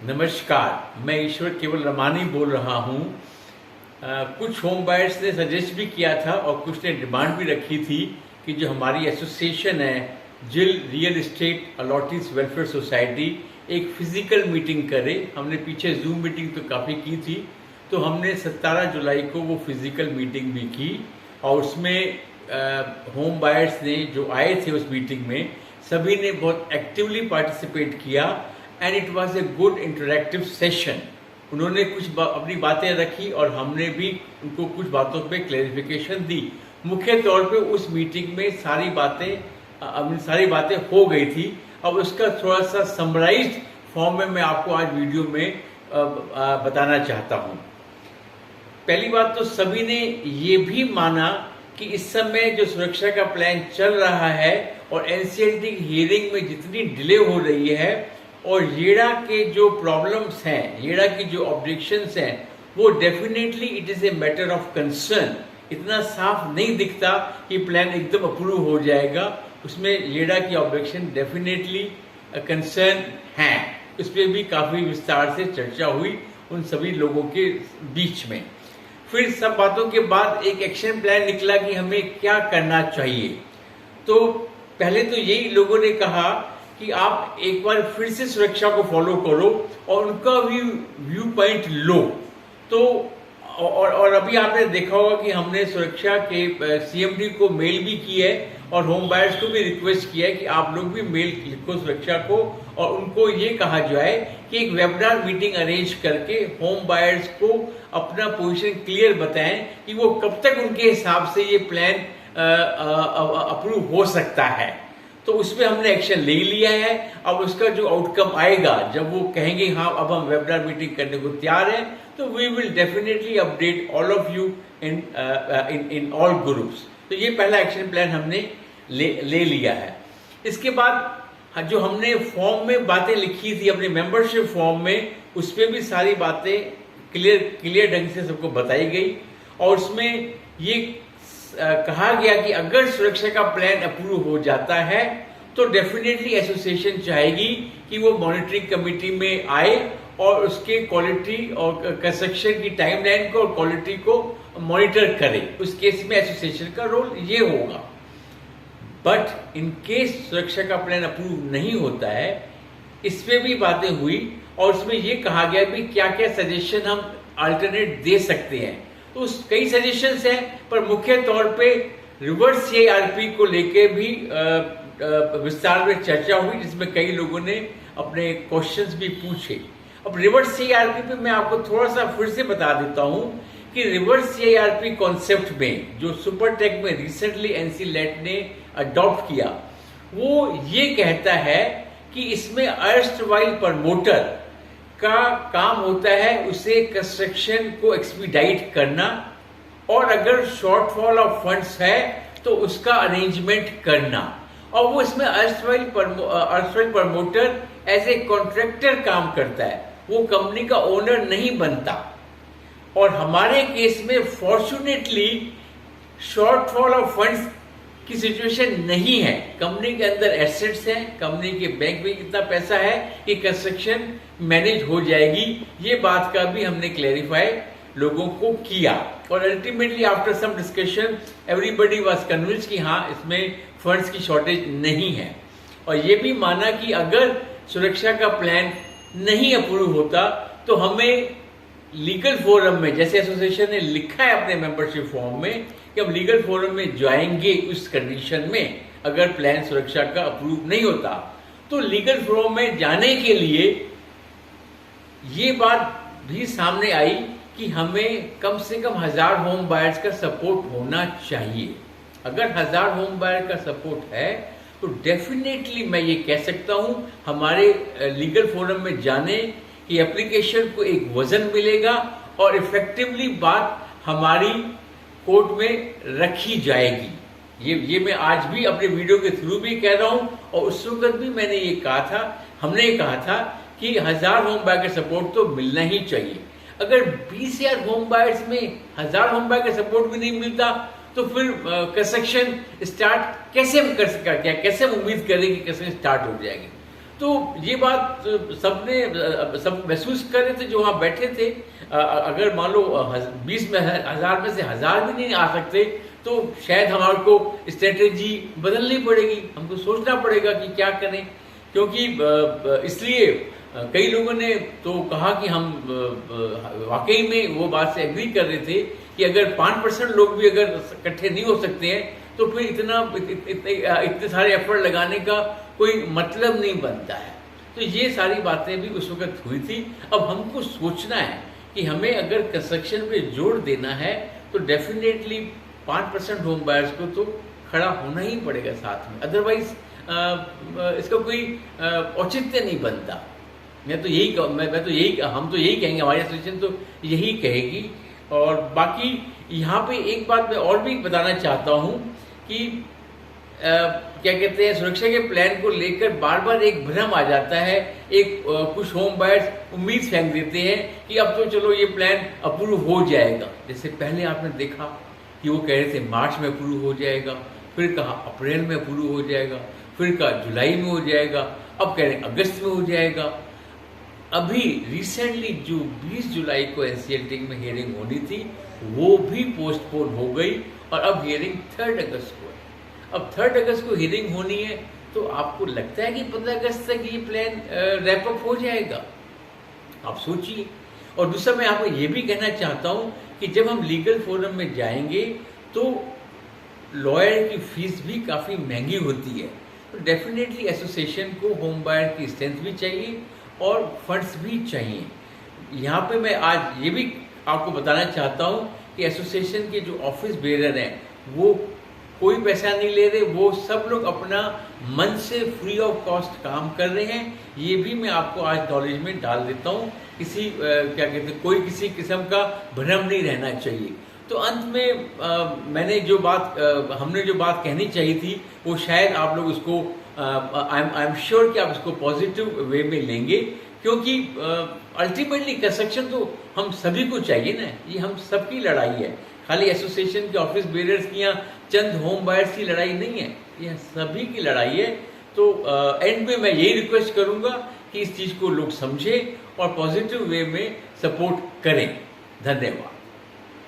नमस्कार, मैं ईश्वर केवल रमानी बोल रहा हूँ। कुछ होम बायर्स ने सजेस्ट भी किया था और कुछ ने डिमांड भी रखी थी कि जो हमारी एसोसिएशन है जिल real estate allottees welfare society एक फिजिकल मीटिंग करे। हमने पीछे जूम मीटिंग तो काफ़ी की थी, तो हमने 17 जुलाई को वो फिजिकल मीटिंग भी की और उसमें होम बायर्स ने जो आए थे उस मीटिंग में सभी ने बहुत एक्टिवली पार्टिसिपेट किया and it was a good interactive session. उन्होंने कुछ अपनी बातें रखी और हमने भी उनको कुछ बातों पे क्लैरिफिकेशन दी। मुख्य तौर पे उस मीटिंग में सारी बातें हो गई थी। अब उसका थोड़ा सा समराइज्ड फॉर्म में मैं आपको आज वीडियो में बताना चाहता हूँ। पहली बात तो सभी ने ये भी माना कि इस समय जो सुरक्षा का प्लान चल रहा है और एनसीएलटी हियरिंग में जितनी डिले हो रही है और येड़ा के जो प्रॉब्लम्स हैं, येड़ा की जो ऑब्जेक्शंस हैं, वो definitely it is a matter of concern. इतना साफ नहीं दिखता कि प्लान एकदम अप्रूव हो जाएगा। उसमें येड़ा की ऑब्जेक्शन डेफिनेटली कंसर्न है। उस पर भी काफ़ी विस्तार से चर्चा हुई उन सभी लोगों के बीच में। फिर सब बातों के बाद एक एक्शन प्लान निकला कि हमें क्या करना चाहिए। तो पहले तो यही लोगों ने कहा कि आप एक बार फिर से सुरक्षा को फॉलो करो और उनका भी व्यू पॉइंट लो। तो और अभी आपने देखा होगा कि हमने सुरक्षा के सीएमडी को मेल भी की है और होम बायर्स को भी रिक्वेस्ट किया है कि आप लोग भी मेल लिखो सुरक्षा को और उनको ये कहा जाए कि एक वेबिनार मीटिंग अरेंज करके होम बायर्स को अपना पोजीशन क्लियर बताएं कि वो कब तक उनके हिसाब से ये प्लान अप्रूव हो सकता है। तो उसमें हमने एक्शन ले लिया है। अब उसका जो आउटकम आएगा, जब वो कहेंगे हाँ अब हम वेबिनार मीटिंग करने को तैयार हैं, तो we will definitely update all of you in all groups. तो ये पहला एक्शन प्लान हमने ले लिया है। इसके बाद जो हमने फॉर्म में बातें लिखी थी अपने मेंबरशिप फॉर्म में, उस पर भी सारी बातें क्लियर ढंग से सबको बताई गई और उसमें ये कहा गया कि अगर सुरक्षा का प्लान अप्रूव हो जाता है तो डेफिनेटली एसोसिएशन चाहेगी कि वो मॉनिटरिंग कमेटी में आए और उसके क्वालिटी और कंस्ट्रक्शन की टाइमलाइन को और क्वालिटी को मॉनिटर करे। उस केस में एसोसिएशन का रोल ये होगा। बट इन केस सुरक्षा का प्लान अप्रूव नहीं होता है, इस पे भी बातें हुई और उसमें ये कहा गया भी क्या क्या सजेशन हम अल्टरनेट दे सकते हैं। तो कई सजेशंस हैं, पर मुख्य तौर पे रिवर्स सीआईआरपी को लेके भी विस्तार में चर्चा हुई, जिसमें कई लोगों ने अपने क्वेश्चंस भी पूछे। अब रिवर्स सीआईआरपी पे मैं आपको थोड़ा सा फिर से बता देता हूं कि रिवर्स सीआईआरपी कॉन्सेप्ट में जो सुपरटेक में रिसेंटली एनसीलेट ने अडॉप्ट किया, वो ये कहता है कि इसमें अर्स्टवाइल प्रमोटर का काम होता है उसे कंस्ट्रक्शन को एक्सपीडाइट करना और अगर शॉर्टफॉल ऑफ फंड्स है तो उसका अरेंजमेंट करना। और वो इसमें erstwhile promoter as a contractor काम करता है, वो कंपनी का ओनर नहीं बनता। और हमारे केस में फॉर्चुनेटली शॉर्टफॉल ऑफ फंड्स की सिचुएशन नहीं है। कंपनी के अंदर एसेट्स हैं, कंपनी के बैंक में इतना पैसा है कि कंस्ट्रक्शन मैनेज हो जाएगी। ये बात का भी हमने क्लैरिफाई लोगों को किया और ultimately after some discussion everybody was convinced कि हाँ इसमें फंड्स की शॉर्टेज नहीं है। और ये भी माना कि अगर सुरक्षा का प्लान नहीं अप्रूव होता तो हमें लीगल फोरम में, जैसे एसोसिएशन ने लिखा है अपने मेंबरशिप फॉर्म में कि हम लीगल फोरम में जाएंगे उस कंडीशन में अगर प्लान सुरक्षा का अप्रूव नहीं होता। तो लीगल फोरम में जाने के लिए ये बात भी सामने आई कि हमें कम से कम 1000 होम बायर्स का सपोर्ट होना चाहिए। अगर 1000 होम बायर का सपोर्ट है तो डेफिनेटली मैं ये कह सकता हूं हमारे लीगल फोरम में जाने की एप्लीकेशन को एक वजन मिलेगा और इफेक्टिवली बात हमारी कोर्ट में रखी जाएगी। ये मैं आज भी अपने वीडियो के थ्रू भी कह रहा हूं और उस वक्त भी मैंने ये कहा था, हमने ये कहा था कि 1000 होम बायर का सपोर्ट तो मिलना ही चाहिए। अगर 20,000 होम बायर्स में 1000 होम बायर का सपोर्ट भी नहीं मिलता तो फिर कंस्ट्रक्शन स्टार्ट कैसे हम कर सका, क्या कैसे हम उम्मीद करें कि कंस्ट्रक्शन स्टार्ट हो जाएगी। तो ये बात सब महसूस कर रहे थे जो वहाँ बैठे थे। अगर मान लो 20 में 1000 में से 1000 भी नहीं आ सकते तो शायद हमारे को स्ट्रेटेजी बदलनी पड़ेगी, हमको सोचना पड़ेगा कि क्या करें। क्योंकि इसलिए कई लोगों ने तो कहा कि हम वाकई में वो बात से एग्री कर रहे थे कि अगर 5% लोग भी अगर इकट्ठे नहीं हो सकते हैं तो फिर इतने सारे एफर्ट लगाने का कोई मतलब नहीं बनता है। तो ये सारी बातें भी उस वक्त हुई थी। अब हमको सोचना है कि हमें अगर कंस्ट्रक्शन पे जोर देना है तो डेफिनेटली 5% होम बायर्स को तो खड़ा होना ही पड़ेगा साथ में, अदरवाइज इसका कोई औचित्य नहीं बनता। हम तो यही कहेंगे, हमारी एसोसिएशन तो यही कहेगी। और बाकी यहाँ पे एक बात मैं और भी बताना चाहता हूँ कि क्या कहते हैं, सुरक्षा के प्लान को लेकर बार बार एक भ्रम आ जाता है। कुछ होम बायर्स उम्मीद फेंक देते हैं कि अब तो चलो ये प्लान अप्रूव हो जाएगा। जैसे पहले आपने देखा कि वो कह रहे थे मार्च में अप्रूव हो जाएगा, फिर कहा अप्रैल में अप्रूव हो जाएगा, फिर कहा जुलाई में हो जाएगा, अब कह रहे हैं अगस्त में हो जाएगा। अभी रिसेंटली जो 20 जुलाई को एनसीएलटी में हियरिंग होनी थी वो भी पोस्टपोन हो गई और अब हियरिंग 3 अगस्त को है। अब 3 अगस्त को हियरिंग होनी है तो आपको लगता है कि 15 अगस्त तक ये प्लान रैप अप हो जाएगा? आप सोचिए। और दूसरा मैं आपको ये भी कहना चाहता हूँ कि जब हम लीगल फोरम में जाएंगे तो लॉयर की फीस भी काफ़ी महंगी होती है। तो डेफिनेटली एसोसिएशन को होम बायर की स्ट्रेंथ भी चाहिए और फंड्स भी चाहिए। यहाँ पे मैं आज ये भी आपको बताना चाहता हूँ कि एसोसिएशन के जो ऑफिस बेरर हैं वो कोई पैसा नहीं ले रहे, वो सब लोग अपना मन से फ्री ऑफ कॉस्ट काम कर रहे हैं। ये भी मैं आपको आज नॉलेज में डाल देता हूँ। कोई किसी किस्म का भ्रम नहीं रहना चाहिए। तो अंत में हमने जो बात कहनी चाहिए थी वो शायद आप लोग उसको आई एम श्योर कि आप इसको पॉजिटिव वे में लेंगे, क्योंकि अल्टीमेटली कंस्ट्रक्शन तो हम सभी को चाहिए ना, ये हम सबकी लड़ाई है। खाली एसोसिएशन के ऑफिस बेरर्स की या चंद होम बायर्स की लड़ाई नहीं है, ये सभी की लड़ाई है। तो एंड में मैं यही रिक्वेस्ट करूंगा कि इस चीज़ को लोग समझें और पॉजिटिव वे में सपोर्ट करें। धन्यवाद।